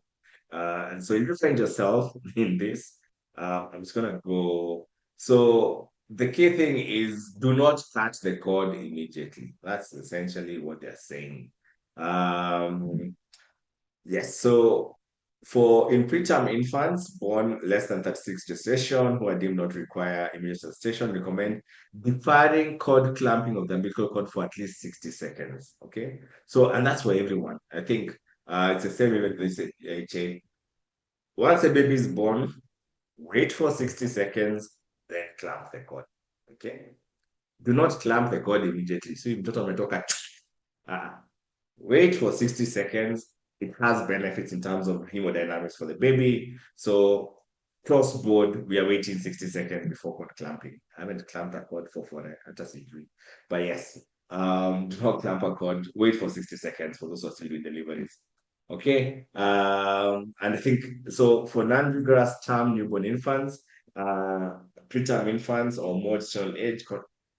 so if you find yourself in this, I'm just gonna go. So the key thing is do not touch the cord immediately. That's essentially what they're saying. Um, Yes, so for in preterm infants born less than 36 gestation who are deemed not to require immediate resuscitation, recommend deferring cord clamping of the umbilical cord for at least 60 seconds. Okay, so and that's for everyone. I think it's the same even with this HA. Once a baby is born, wait for 60 seconds, then clamp the cord. Okay, do not clamp the cord immediately. So you don't umetoka. Wait for 60 seconds. It has benefits in terms of hemodynamics for the baby. So cross board, we are waiting 60 seconds before cord clamping. I haven't clamped a cord for a surgery. But yes, do not clamp a cord. Wait for 60 seconds for those who are still doing deliveries. Okay. And I think so for non-rigorous term newborn infants, preterm infants or more general age,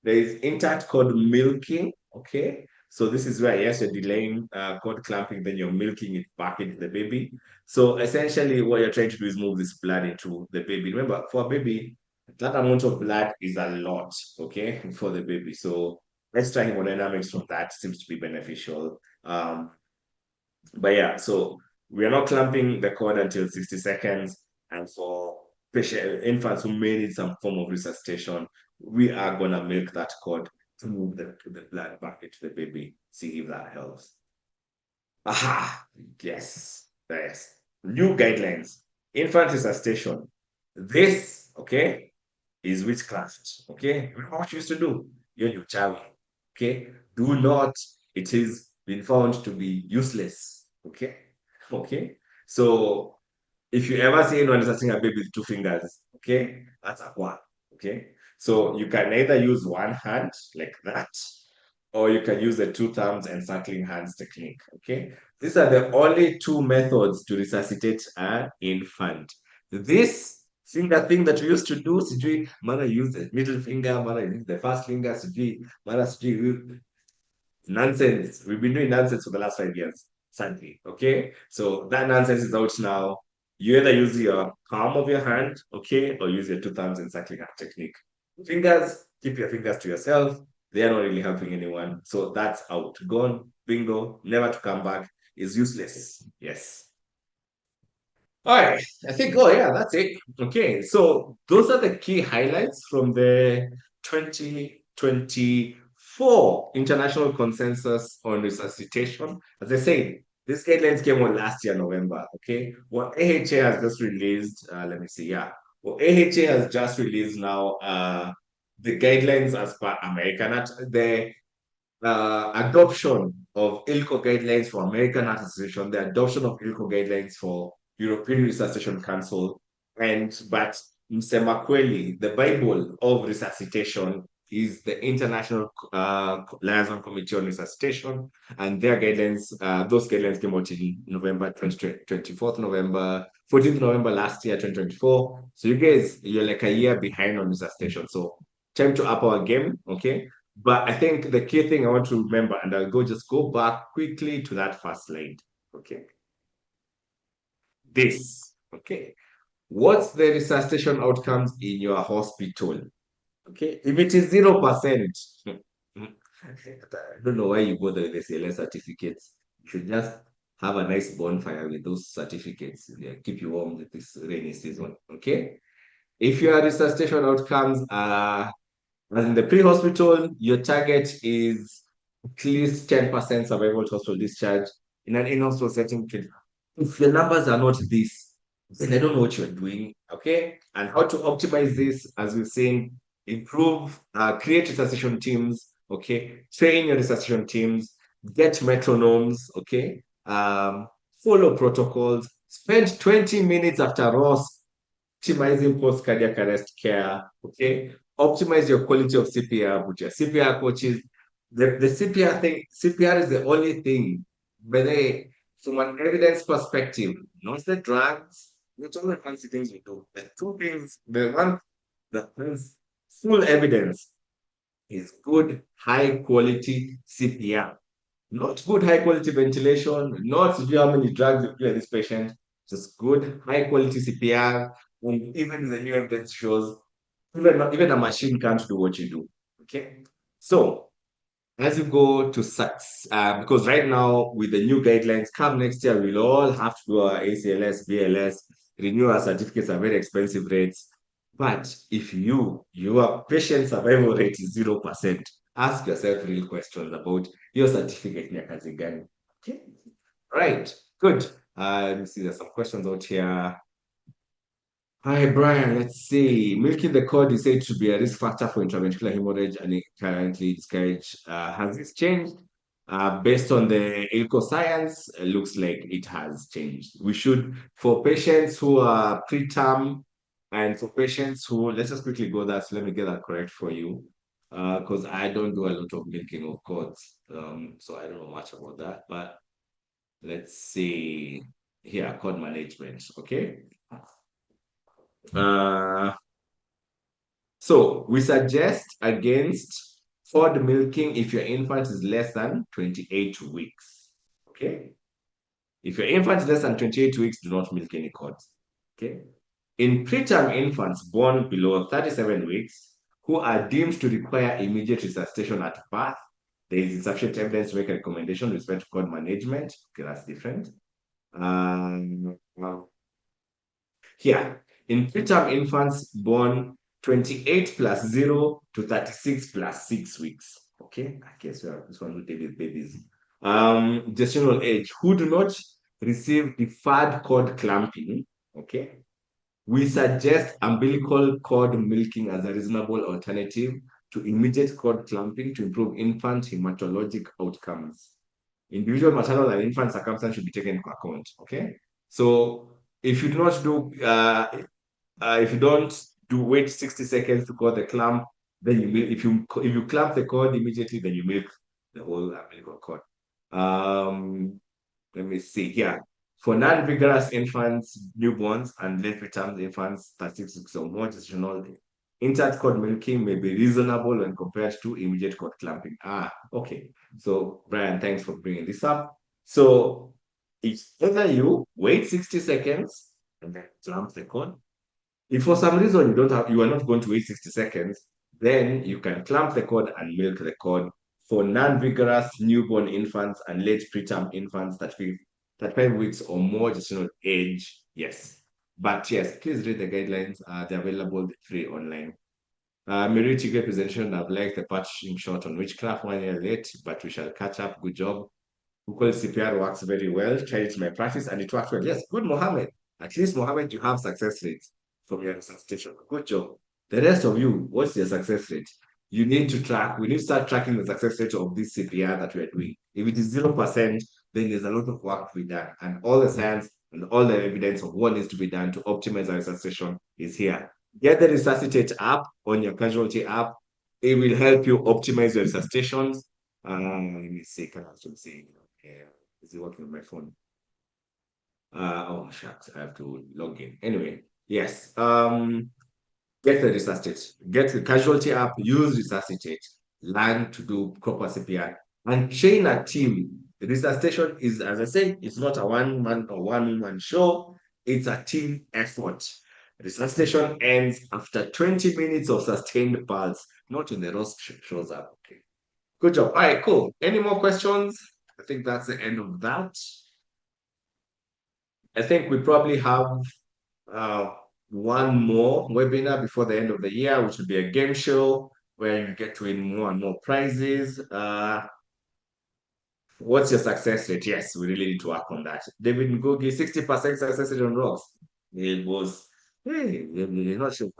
there is intact cord milking. Okay. So this is where, yes, you're delaying cord clamping, then you're milking it back into the baby. So essentially what you're trying to do is move this blood into the baby. Remember, for a baby, that amount of blood is a lot, okay, for the baby. So extra hemodynamics from that seems to be beneficial. But yeah, so we are not clamping the cord until 60 seconds. And for patient infants who may need some form of resuscitation, we are gonna milk that cord to move the blood back into the baby, see if that helps. Aha, yes, yes. New guidelines. Infant resuscitation. This, okay, is witchcraft. Okay, remember what you used to do? You're your child. Okay, do not. It is been found to be useless. Okay, okay. So if you ever see anyone touching a baby with two fingers, okay, that's a one. Okay, so you can either use one hand like that, or you can use the two thumbs and circling hands technique. Okay, these are the only two methods to resuscitate an infant. This finger thing that we used to do, sijui, mara use the middle finger, mara use the first finger, sijui, mara sijui, nonsense. We've been doing nonsense for the last 5 years, sadly. Okay. So that nonsense is out now. You either use your palm of your hand, okay, or use your two thumbs in cycling hand technique. Fingers, keep your fingers to yourself. They are not really helping anyone. So that's out. Gone, bingo, never to come back is useless. Yes. All right, I think, oh yeah, that's it. Okay, so those are the key highlights from the 2024 International Consensus on Resuscitation. As I said, these guidelines came on last year, November. Okay, what AHA has just released, let me see, yeah. What AHA has just released now, the guidelines as per American, the adoption of ILCO guidelines for American Heart Association, the adoption of ILCO guidelines for European Resuscitation Council, and but Msemakweli, the Bible of resuscitation, is the International Liaison Committee on Resuscitation, and their guidelines, those guidelines came out in November 24th November, 14th November last year, 2024. So you guys, you're like a year behind on resuscitation. So time to up our game, okay? But I think the key thing I want to remember, and I'll just go back quickly to that first slide. Okay. This. Okay. What's the resuscitation outcomes in your hospital? Okay. If it is 0%, I don't know why you bother with the CLS certificates. You should just have a nice bonfire with those certificates. Yeah, keep you warm with this rainy season. Okay. If your resuscitation outcomes are as in the pre-hospital, your target is at least 10% survival to hospital discharge. In an in-hospital setting, if your numbers are not this, then I don't know what you're doing. Okay. And how to optimize this, as we've seen, improve, create resuscitation teams. Okay. Train your resuscitation teams, get metronomes. Okay. Follow protocols, spend 20 minutes after Ross optimizing post-cardiac arrest care, okay? Optimize your quality of CPR with your CPR coaches. The CPR thing, CPR is the only thing, but from an evidence perspective, not the drugs, not all the fancy things we do. The two things, the one that has full evidence is good, high quality CPR. Not good high quality ventilation, not to do how many drugs you give this patient, just good high quality CPR. And even the new evidence shows even a machine can't do what you do. Okay. So as you go to SACS, because right now with the new guidelines, come next year, we'll all have to do our ACLS, BLS, renew our certificates are very expensive rates. But if your patient survival rate is 0%, ask yourself real questions about your certificate in your kazi gani. Okay. Right. Good. Let me see, there's some questions out here. Hi, Brian. Let's see. Milking the cord is said to be a risk factor for intraventricular hemorrhage and it currently discouraged. Has this changed? Based on the ILCO science, it looks like it has changed. We should, for patients who are preterm and for patients who, let's just quickly go that. So let me get that correct for you. Because I don't do a lot of milking of cords. So I don't know much about that. But let's see here, cord management. Okay. Uh, so we suggest against cord milking if your infant is less than 28 weeks. Okay. If your infant is less than 28 weeks, do not milk any cords. Okay. In preterm infants born below 37 weeks who are deemed to require immediate resuscitation at birth, there is insufficient evidence to make a recommendation with respect to cord management. Okay, that's different. Well, here, in preterm infants born 28 plus 0 to 36 plus 6 weeks. Okay, I guess we have this one with David babies. Gestational age, who do not receive deferred cord clamping. Okay, we suggest umbilical cord milking as a reasonable alternative to immediate cord clamping to improve infant hematologic outcomes. Individual maternal and infant circumstance should be taken into account. Okay, so if you do not do if you don't do wait 60 seconds to cut the clamp, then you milk. If you clamp the cord immediately, then you milk the whole umbilical cord. Let me see here. For non-vigorous infants, newborns, and late preterm infants, 36 weeks or more, gestational intact cord milking may be reasonable when compared to immediate cord clamping. Okay. So, Brian, thanks for bringing this up. So, it's either you wait 60 seconds and then clamp the cord. If for some reason you are not going to wait 60 seconds, then you can clamp the cord and milk the cord for non-vigorous newborn infants and late preterm infants that 35 weeks or more gestational age. Yes. But yes, please read the guidelines. They're available free online. Meriti great presentation. I've liked the patching shot on witchcraft 1 year late, but we shall catch up. Good job. Google CPR works very well. Tried it in my practice and it worked well. Yes, good, Mohammed. At least, Mohammed, you have success rates from your resuscitation. Good job. The rest of you, what's your success rate? You need to track, we need to start tracking the success rate of this CPR that we are doing. If it is 0%, then there's a lot of work to be done. And all the science and all the evidence of what needs to be done to optimize our resuscitation is here. Get the Resuscitate app on your casualty app. It will help you optimize your resuscitations. Let me see, can I still see? Yeah, is it working on my phone? Oh shucks, I have to log in. Anyway, yes. Get the Resuscitate, get the casualty app, use Resuscitate, learn to do proper CPR, and train a team. Resuscitation is, as I said, it's not a one-man or one-woman show, it's a team effort. Resuscitation ends after 20 minutes of sustained pulse, not when the rust shows up. Okay. Good job. All right, cool. Any more questions? I think that's the end of that. I think we probably have uh, one more webinar before the end of the year, which will be a game show where you get to win more and more prizes. What's your success rate? Yes, we really need to work on that. David Ngugi, 60% success rate on rocks. It was, hey, you're not sure.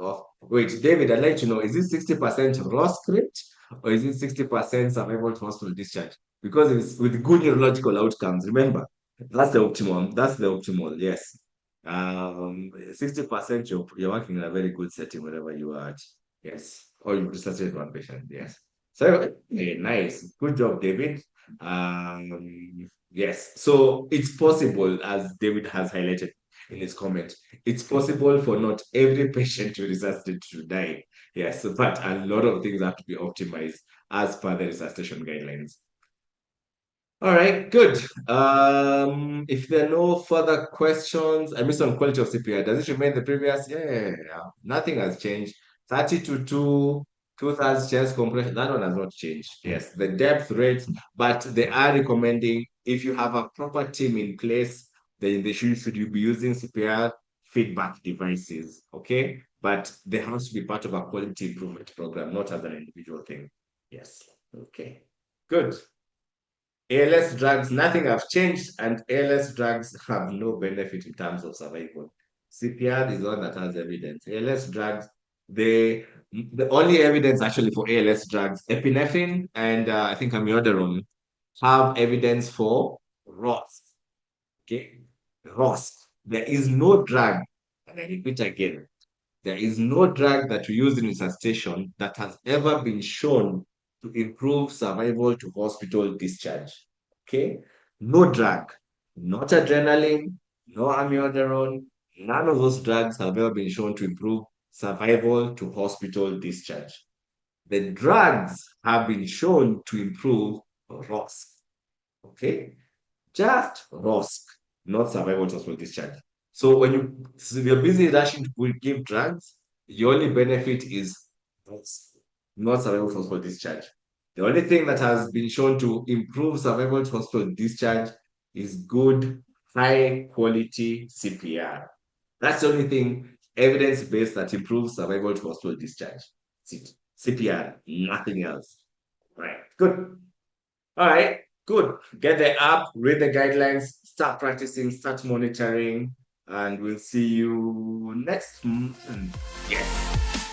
Wait, David, I'd like to know, is it 60% raw script or is it 60% survival to hospital discharge? Because it's with good neurological outcomes. Remember, that's the optimum. That's the optimal, yes. 60% you're working in a very good setting wherever you are at. Yes. Or you resuscitate one patient. Yes. So nice. Good job, David. Yes. So it's possible, as David has highlighted in his comment, it's possible for not every patient to resuscitate to die. Yes, but a lot of things have to be optimized as per the resuscitation guidelines. All right, good. If there are no further questions, I missed on quality of CPR. Does it remain the previous? Yeah, nothing has changed. 30 to 2, 2 thirds chest compression, that one has not changed. Yes, the depth rates, but they are recommending if you have a proper team in place, then they should you be using CPR feedback devices, okay? But they have to be part of a quality improvement program, not as an individual thing. Yes, okay, good. ALS drugs, nothing have changed, and ALS drugs have no benefit in terms of survival. CPR is the one that has evidence. ALS drugs, the only evidence actually for ALS drugs, epinephrine and I think amiodarone, have evidence for ROS. Okay, ROS. There is no drug, and I repeat again, there is no drug that we use in resuscitation that has ever been shown to improve survival to hospital discharge. Okay? No drug, not adrenaline, no amiodarone, none of those drugs have ever been shown to improve survival to hospital discharge. The drugs have been shown to improve ROS. Okay? Just ROSC, not survival to hospital discharge. So when you're busy rushing to give drugs, your only benefit is ROSC, not survival to hospital discharge. The only thing that has been shown to improve survival to hospital discharge is good, high quality CPR. That's the only thing evidence-based that improves survival to hospital discharge. CPR, nothing else. Right, good. All right, good. Get the app, read the guidelines, start practicing, start monitoring, and we'll see you next month. Yes.